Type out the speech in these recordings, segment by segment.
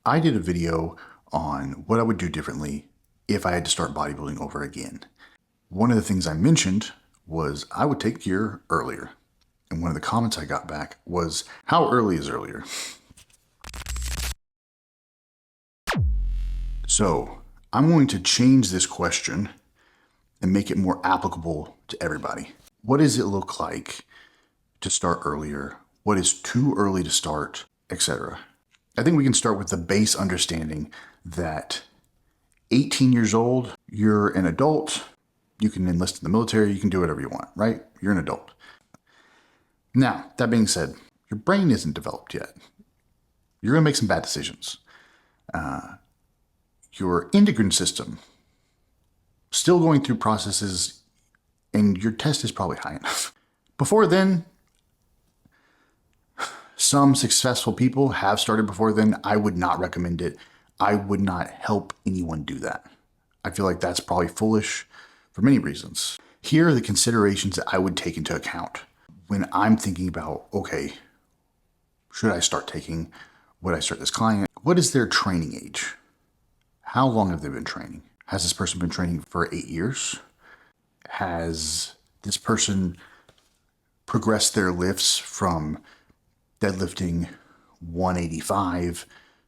I did a video on what I would do differently if I had to start bodybuilding over again. One of the things I mentioned was I would take gear earlier. And one of the comments I got back was, how early is earlier? So I'm going to change this question and make it more applicable to everybody. What does it look like to start earlier? What is too early to start, etc.? I think we can start with the base understanding that 18 years old, you're an adult, you can enlist in the military, you can do whatever you want, right? You're an adult. Now, that being said, your brain isn't developed yet. You're going to make some bad decisions. Your endocrine system, still going through processes, and your test is probably high enough. Before then, some successful people have started before then. I would not recommend it. I would not help anyone do that. I feel like that's probably foolish for many reasons. Here are the considerations that I would take into account when I'm thinking about, okay, should I start taking, would I start this client? What is their training age? How long have they been training? Has this person been training for 8 years? Has this person progressed their lifts from deadlifting 185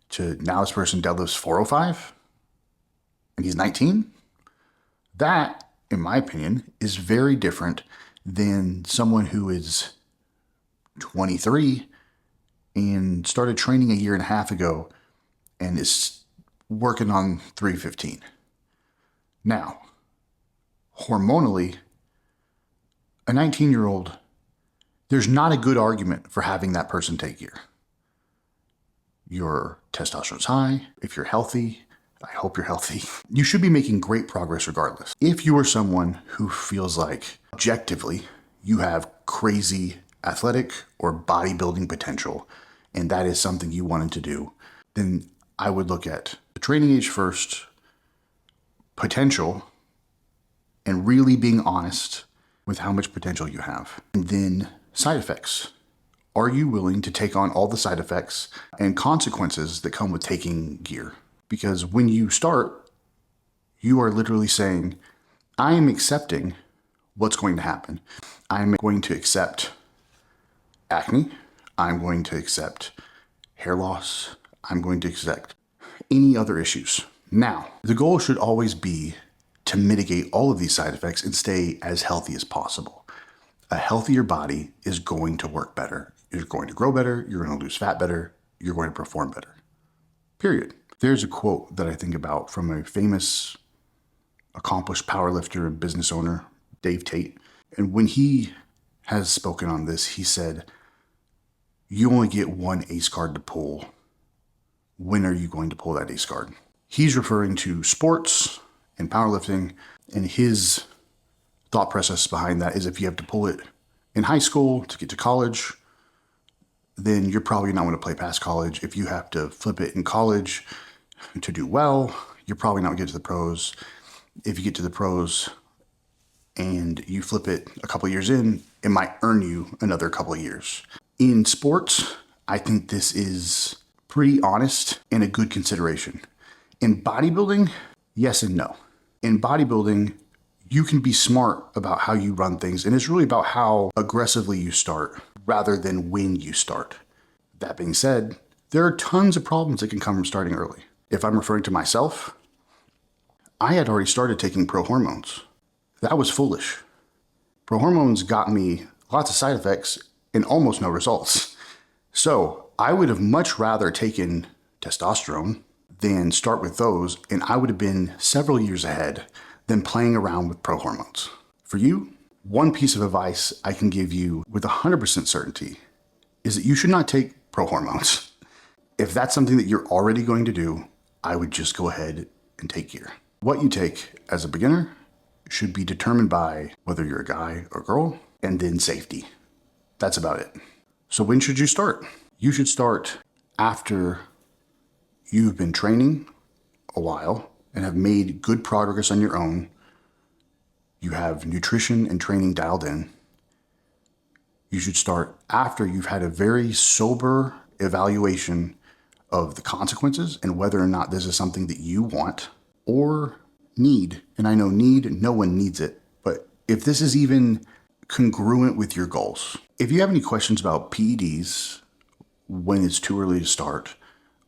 to now this person deadlifts 405 and he's 19? That, in my opinion, is very different than someone who is 23 and started training a year and a half ago and is working on 315. Now, hormonally, a 19-year-old, there's not a good argument for having that person take gear. Your testosterone's high. If you're healthy, I hope you're healthy, you should be making great progress regardless. If you are someone who feels like objectively you have crazy athletic or bodybuilding potential, and that is something you wanted to do, then I would look at the training age first, potential, and really being honest with how much potential you have. And then side effects. Are you willing to take on all the side effects and consequences that come with taking gear? Because when you start, you are literally saying, I am accepting what's going to happen. I'm going to accept acne. I'm going to accept hair loss. I'm going to accept any other issues. Now, the goal should always be to mitigate all of these side effects and stay as healthy as possible. A healthier body is going to work better. You're going to grow better. You're going to lose fat better. You're going to perform better. Period. There's a quote that I think about from a famous, accomplished powerlifter and business owner, Dave Tate. And when he has spoken on this, he said, you only get one ace card to pull. When are you going to pull that ace card? He's referring to sports and powerlifting, and his thought process behind that is if you have to pull it in high school to get to college, then you're probably not going to play past college. If you have to flip it in college to do well, you're probably not going to get to the pros. If you get to the pros and you flip it a couple years in, it might earn you another couple of years. In sports, I think this is pretty honest and a good consideration. In bodybuilding, yes and no. In bodybuilding, you can be smart about how you run things, and it's really about how aggressively you start rather than when you start. That being said, there are tons of problems that can come from starting early. If I'm referring to myself, I had already started taking pro hormones. That was foolish. Pro hormones got me lots of side effects and almost no results. So I would have much rather taken testosterone than start with those, and I would have been several years ahead than playing around with pro hormones. For you, one piece of advice I can give you with 100% certainty is that you should not take pro hormones. If that's something that you're already going to do, I would just go ahead and take gear. What you take as a beginner should be determined by whether you're a guy or girl, and then safety. That's about it. So when should you start? You should start after you've been training a while and have made good progress on your own. You have nutrition and training dialed in. You should start after you've had a very sober evaluation of the consequences and whether or not this is something that you want or need. And I know need, no one needs it, but if this is even congruent with your goals. If you have any questions about PEDs, when it's too early to start,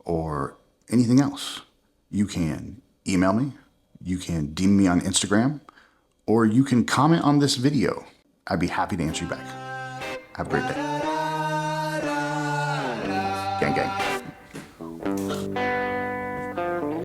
or anything else, you can email me, you can DM me on Instagram, or you can comment on this video. I'd be happy to answer you back. Have a great day. Gang, gang.